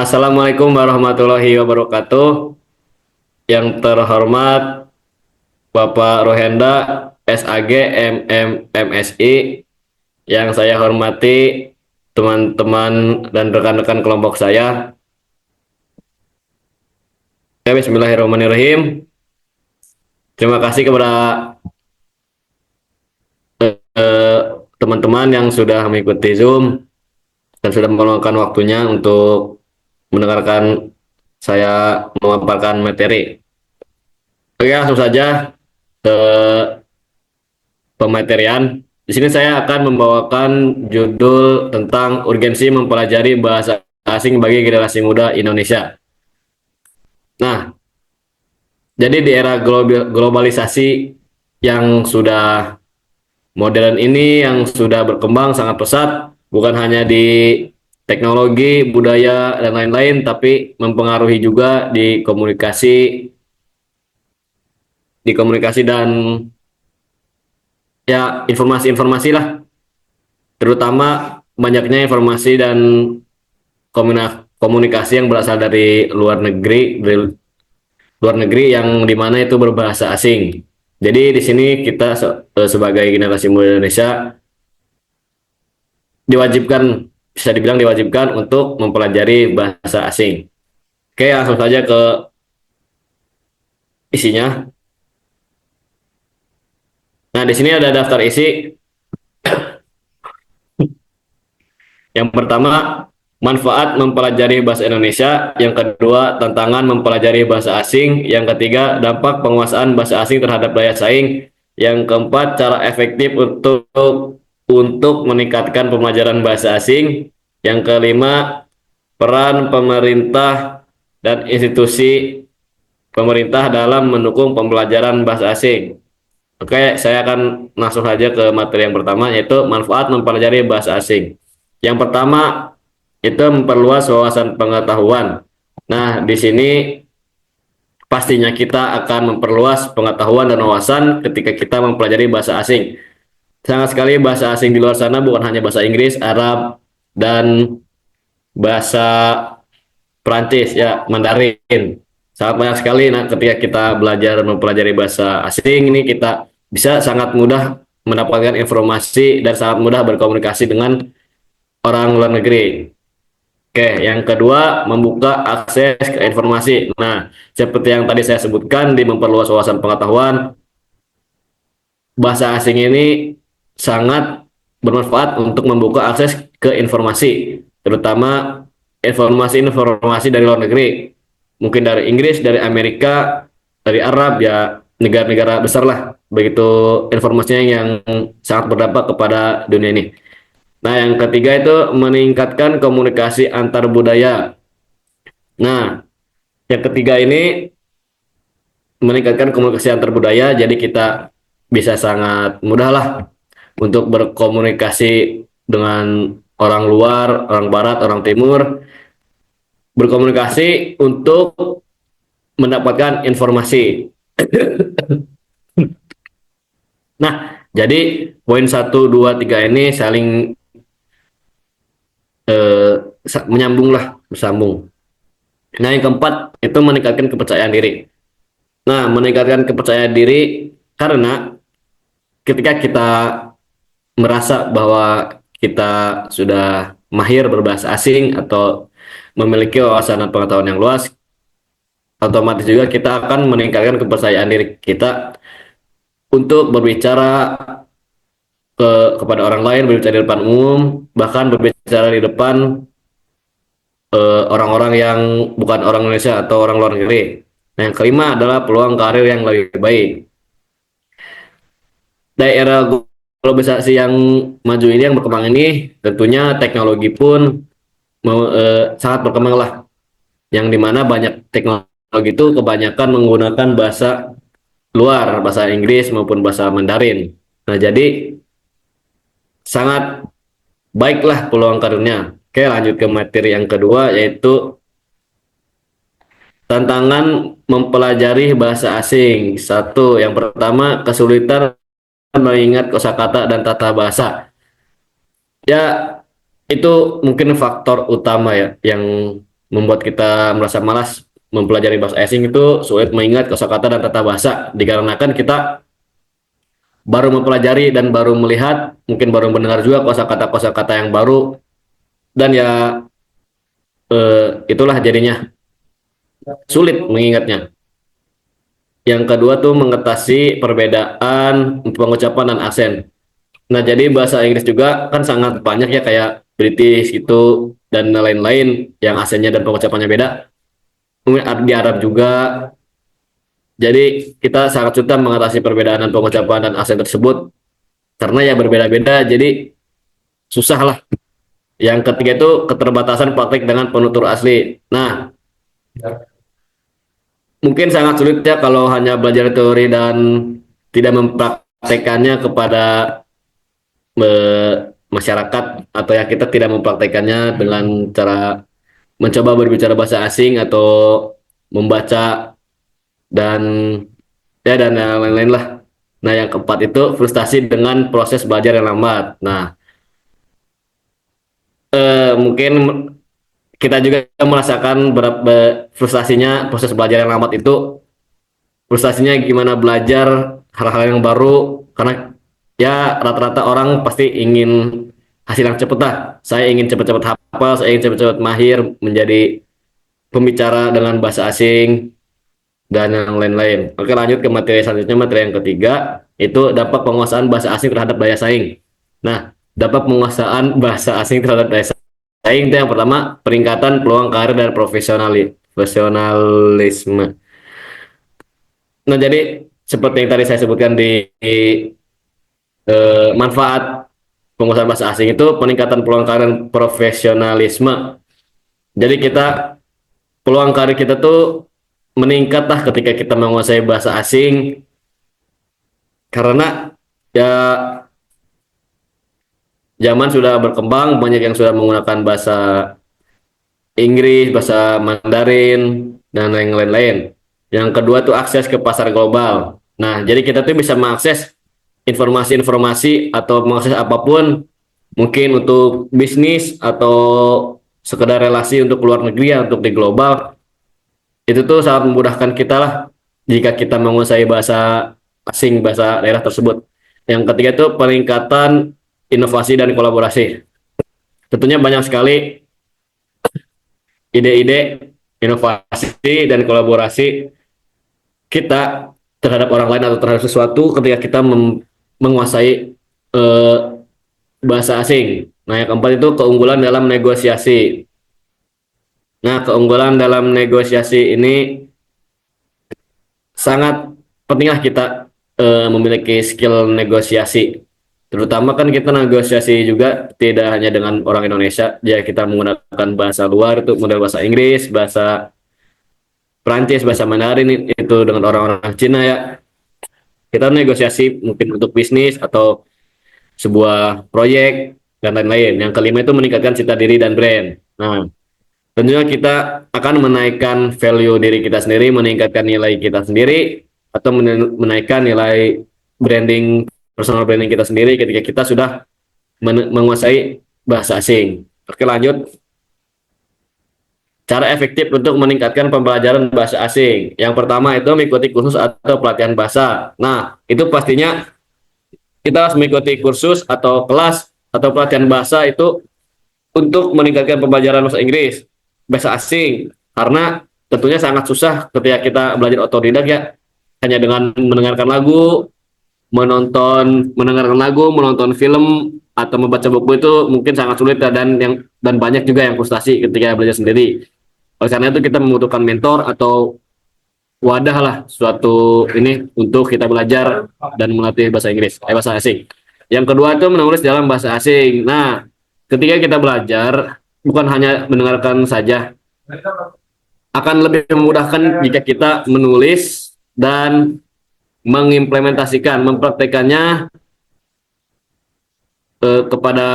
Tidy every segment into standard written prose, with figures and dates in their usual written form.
Assalamualaikum warahmatullahi wabarakatuh. Yang terhormat Bapak Rohenda SAG MM MSI, yang saya hormati teman-teman dan rekan-rekan kelompok saya. Ya, Bismillahirrahmanirrahim. Terima kasih kepada eh, teman-teman yang sudah mengikuti Zoom dan sudah meluangkan waktunya untuk mendengarkan saya memaparkan materi. Oke, langsung saja ke pematerian. Di sini saya akan membawakan judul tentang urgensi mempelajari bahasa asing bagi generasi muda Indonesia. Nah, jadi di era globalisasi yang sudah modern ini, yang sudah berkembang sangat pesat, bukan hanya di teknologi, budaya, dan lain-lain, tapi mempengaruhi juga di komunikasi dan ya informasi-informasi lah, terutama banyaknya informasi dan komunikasi yang berasal dari luar negeri yang dimana itu berbahasa asing. Jadi di sini kita sebagai generasi muda Indonesia diwajibkan, bisa dibilang diwajibkan untuk mempelajari bahasa asing. Oke, langsung saja ke isinya. Nah, di sini ada daftar isi. Yang pertama, manfaat mempelajari bahasa Indonesia. Yang kedua, tantangan mempelajari bahasa asing. Yang ketiga, dampak penguasaan bahasa asing terhadap daya saing. Yang keempat, cara efektif untuk meningkatkan pembelajaran bahasa asing. Yang kelima, peran pemerintah dan institusi pemerintah dalam mendukung pembelajaran bahasa asing. Oke, saya akan langsung saja ke materi yang pertama, yaitu manfaat mempelajari bahasa asing. Yang pertama, itu memperluas wawasan pengetahuan. Nah, di sini pastinya kita akan memperluas pengetahuan dan wawasan ketika kita mempelajari bahasa asing. Sangat sekali bahasa asing di luar sana, bukan hanya bahasa Inggris, Arab, dan bahasa Perancis, ya, Mandarin. Sangat banyak sekali. Nah, ketika kita belajar mempelajari bahasa asing ini, kita bisa sangat mudah mendapatkan informasi dan sangat mudah berkomunikasi dengan orang luar negeri. Oke, yang kedua, membuka akses ke informasi. Nah, seperti yang tadi saya sebutkan, di memperluas wawasan pengetahuan, bahasa asing ini sangat bermanfaat untuk membuka akses ke informasi, terutama informasi-informasi dari luar negeri. Mungkin dari Inggris, dari Amerika, dari Arab, ya negara-negara besar lah. Begitu informasinya yang sangat berdampak kepada dunia ini. Nah, yang ketiga itu meningkatkan komunikasi antar budaya. Nah, yang ketiga ini meningkatkan komunikasi antar budaya, jadi kita bisa sangat mudah lah untuk berkomunikasi dengan orang luar, orang barat, orang timur, berkomunikasi untuk mendapatkan informasi. Nah, jadi poin satu, 2, 3 ini saling eh, menyambung lah, bersambung. Nah, yang keempat itu meningkatkan kepercayaan diri. Nah, meningkatkan kepercayaan diri karena ketika kita merasa bahwa kita sudah mahir berbahasa asing atau memiliki wawasan dan pengetahuan yang luas, otomatis juga kita akan meningkatkan kepercayaan diri kita untuk berbicara kepada orang lain, berbicara di depan umum, bahkan berbicara di depan orang-orang yang bukan orang Indonesia atau orang luar negeri. Nah, yang kelima adalah peluang karir yang lebih baik. Daerah globalisasi yang maju ini, yang berkembang ini, tentunya teknologi pun sangat berkembang lah, yang dimana banyak teknologi itu kebanyakan menggunakan bahasa luar, bahasa Inggris maupun bahasa Mandarin. Nah, jadi sangat baiklah peluang karirnya. Oke, lanjut ke materi yang kedua, yaitu tantangan mempelajari bahasa asing. Satu, yang pertama, kesulitan mengingat kosakata dan tata bahasa. Ya, itu mungkin faktor utama ya, yang membuat kita merasa malas mempelajari bahasa asing itu sulit mengingat kosakata dan tata bahasa dikarenakan kita baru mempelajari dan baru melihat, mungkin baru mendengar juga kosakata-kosakata yang baru dan ya itulah jadinya sulit mengingatnya. Yang kedua tuh mengatasi perbedaan pengucapan dan aksen. Nah, jadi bahasa Inggris juga kan sangat banyak ya kayak British gitu dan lain-lain yang aksennya dan pengucapannya beda. Kemudian di Arab juga. Jadi kita sangat sulit mengatasi perbedaan pengucapan dan aksen tersebut karena ya berbeda-beda. Jadi susah lah. Yang ketiga itu keterbatasan praktik dengan penutur asli. Nah, mungkin sangat sulit ya kalau hanya belajar teori dan tidak mempraktekannya kepada masyarakat atau ya kita tidak mempraktekannya dengan cara mencoba berbicara bahasa asing atau membaca dan ya dan lain-lain lah. Nah, yang keempat itu frustasi dengan proses belajar yang lambat. Nah, mungkin kita juga merasakan berapa frustasinya proses belajar yang lambat itu, frustasinya gimana belajar hal-hal yang baru karena ya rata-rata orang pasti ingin hasil yang cepat lah. Saya ingin cepat-cepat hafal, saya ingin cepat-cepat mahir menjadi pembicara dengan bahasa asing dan yang lain-lain. Oke, lanjut ke materi selanjutnya, materi yang ketiga itu dampak penguasaan bahasa asing terhadap daya saing. Nah, dampak penguasaan bahasa asing terhadap daya saing itu yang pertama peningkatan peluang karir dan profesionalisme. Nah, jadi seperti yang tadi saya sebutkan di manfaat penguasaan bahasa asing itu peningkatan peluang karir dan profesionalisme. Jadi kita peluang karir kita tuh meningkat lah ketika kita menguasai bahasa asing karena ya zaman sudah berkembang, banyak yang sudah menggunakan bahasa Inggris, bahasa Mandarin dan lain-lain. Yang kedua tuh akses ke pasar global. Nah, jadi kita tuh bisa mengakses informasi-informasi atau mengakses apapun mungkin untuk bisnis atau sekedar relasi untuk luar negeri ya, untuk di global itu tuh sangat memudahkan kita lah jika kita menguasai bahasa asing, bahasa daerah tersebut. Yang ketiga itu peningkatan inovasi dan kolaborasi. Tentunya banyak sekali ide-ide inovasi dan kolaborasi kita terhadap orang lain atau terhadap sesuatu ketika kita menguasai eh, bahasa asing. Nah, yang keempat itu keunggulan dalam negosiasi. Nah, keunggulan dalam negosiasi ini sangat pentinglah kita memiliki skill negosiasi. Terutama kan kita negosiasi juga tidak hanya dengan orang Indonesia, ya kita menggunakan bahasa luar itu model bahasa Inggris, bahasa Prancis, bahasa Mandarin itu dengan orang-orang Cina ya. Kita negosiasi mungkin untuk bisnis atau sebuah proyek dan lain-lain. Yang kelima itu meningkatkan citra diri dan brand. Nah, tentunya kita akan menaikkan value diri kita sendiri, meningkatkan nilai kita sendiri, atau menaikkan nilai branding, personal branding kita sendiri ketika kita sudah menguasai bahasa asing. Oke, lanjut. Cara efektif untuk meningkatkan pembelajaran bahasa asing. Yang pertama itu mengikuti kursus atau pelatihan bahasa. Nah, itu pastinya kita harus mengikuti kursus atau kelas atau pelatihan bahasa itu untuk meningkatkan pembelajaran bahasa Inggris, bahasa asing. Karena tentunya sangat susah ketika kita belajar otodidak ya. Hanya dengan mendengarkan lagu, mendengarkan lagu, menonton film atau membaca buku itu mungkin sangat sulit ya, dan banyak juga yang frustasi ketika belajar sendiri. Oleh karena itu kita membutuhkan mentor atau wadah lah suatu ini untuk kita belajar dan melatih bahasa Inggris, bahasa asing. Yang kedua itu menulis dalam bahasa asing. Nah, ketika kita belajar bukan hanya mendengarkan saja, akan lebih memudahkan jika kita menulis dan mengimplementasikan, mempraktekannya kepada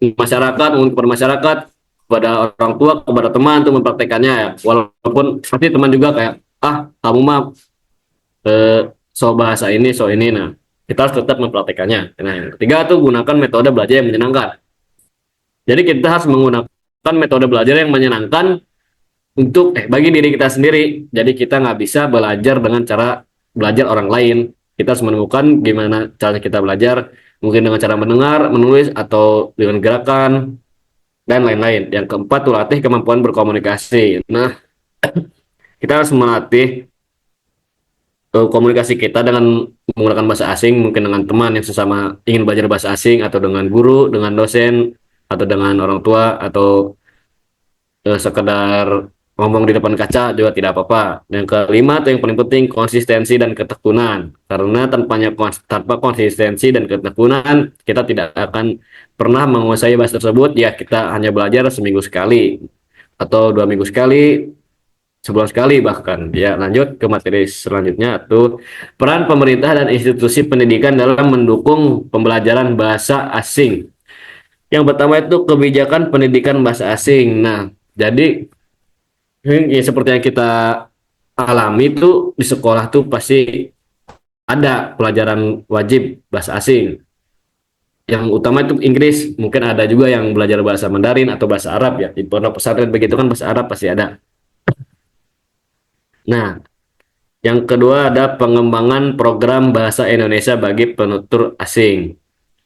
masyarakat, kepada masyarakat, kepada orang tua, kepada teman untuk mempraktekannya ya. Walaupun pasti teman juga kayak kamu mah so bahasa ini, so ini. Nah, kita harus tetap mempraktekannya. Nah, yang ketiga tuh gunakan metode belajar yang menyenangkan. Jadi kita harus menggunakan metode belajar yang menyenangkan untuk bagi diri kita sendiri. Jadi kita nggak bisa belajar dengan cara belajar orang lain. Kita harus menemukan gimana cara kita belajar, mungkin dengan cara mendengar, menulis, atau dengan gerakan dan lain-lain. Yang keempat tuh latih kemampuan berkomunikasi. Nah, kita harus melatih komunikasi kita dengan menggunakan bahasa asing, mungkin dengan teman yang sesama ingin belajar bahasa asing, atau dengan guru, dengan dosen, atau dengan orang tua, atau sekedar ngomong di depan kaca juga tidak apa-apa. Yang kelima tuh yang paling penting konsistensi dan ketekunan. Karena tanpa konsistensi dan ketekunan kita tidak akan pernah menguasai bahasa tersebut. Ya kita hanya belajar seminggu sekali atau 2 minggu sekali, sebulan sekali bahkan. Ya lanjut ke materi selanjutnya tuh peran pemerintah dan institusi pendidikan dalam mendukung pembelajaran bahasa asing. Yang pertama itu kebijakan pendidikan bahasa asing. Nah, jadi ya seperti yang kita alami tuh di sekolah tuh pasti ada pelajaran wajib bahasa asing. Yang utama itu Inggris, mungkin ada juga yang belajar bahasa Mandarin atau bahasa Arab ya. Di pondok pesantren begitu kan bahasa Arab pasti ada. Nah, yang kedua ada pengembangan program bahasa Indonesia bagi penutur asing.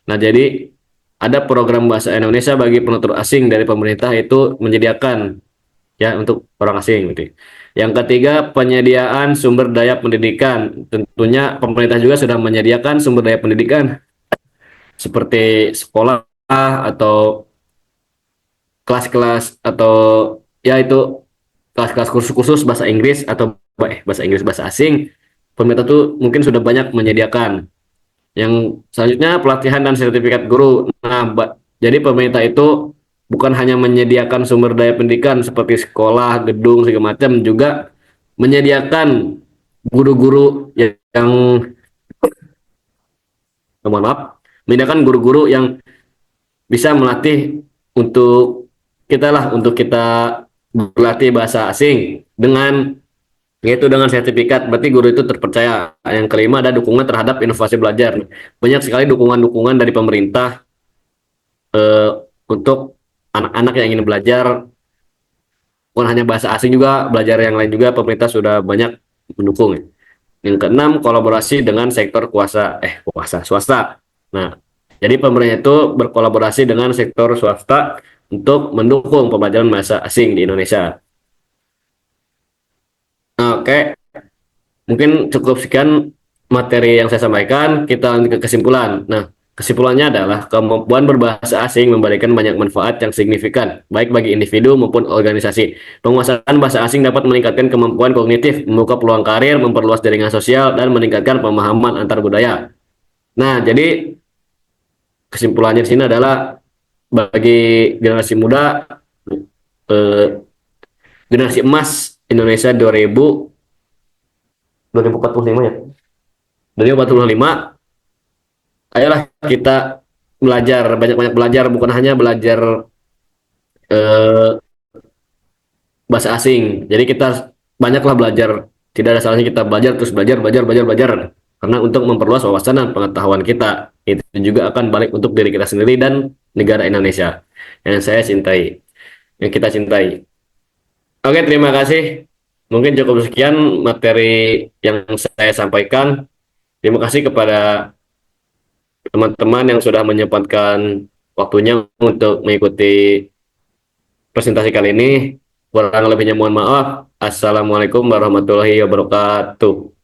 Nah, jadi ada program bahasa Indonesia bagi penutur asing dari pemerintah itu menyediakan ya untuk orang asing gitu. Yang ketiga, penyediaan sumber daya pendidikan. Tentunya pemerintah juga sudah menyediakan sumber daya pendidikan seperti sekolah atau kelas-kelas atau ya itu kelas-kelas khusus-khusus bahasa Inggris atau bahasa Inggris bahasa asing. Pemerintah tuh mungkin sudah banyak menyediakan. Yang selanjutnya pelatihan dan sertifikat guru. Nah, jadi pemerintah itu bukan hanya menyediakan sumber daya pendidikan seperti sekolah, gedung segala macam, juga menyediakan guru-guru yang mohon maaf, menyediakan guru-guru yang bisa melatih untuk untuk kita berlatih bahasa asing dengan yaitu dengan sertifikat, berarti guru itu terpercaya. Yang kelima ada dukungan terhadap inovasi belajar. Banyak sekali dukungan-dukungan dari pemerintah eh, untuk anak-anak yang ingin belajar, bukan hanya bahasa asing juga, belajar yang lain juga pemerintah sudah banyak mendukung. Yang keenam, kolaborasi dengan sektor kuasa swasta. Nah, jadi pemerintah itu berkolaborasi dengan sektor swasta untuk mendukung pembelajaran bahasa asing di Indonesia. Nah, oke, mungkin cukup sekian materi yang saya sampaikan. Kita lanjut ke kesimpulan. Nah, kesimpulannya adalah kemampuan berbahasa asing memberikan banyak manfaat yang signifikan, baik bagi individu maupun organisasi. Penguasaan bahasa asing dapat meningkatkan kemampuan kognitif, membuka peluang karir, memperluas jaringan sosial, dan meningkatkan pemahaman antar budaya. Nah, jadi kesimpulannya di sini adalah bagi generasi muda, eh, generasi emas Indonesia 2045 ya. 2045, ayolah kita belajar, banyak-banyak belajar, bukan hanya belajar eh, bahasa asing. Jadi kita banyaklah belajar. Tidak ada salahnya kita belajar terus belajar, belajar, belajar, belajar. Karena untuk memperluas wawasan dan pengetahuan kita, itu juga akan balik untuk diri kita sendiri dan negara Indonesia yang saya cintai, yang kita cintai. Oke, terima kasih. Mungkin cukup sekian materi yang saya sampaikan. Terima kasih kepada teman-teman yang sudah menyempatkan waktunya untuk mengikuti presentasi kali ini. Kurang lebihnya mohon maaf. Assalamualaikum warahmatullahi wabarakatuh.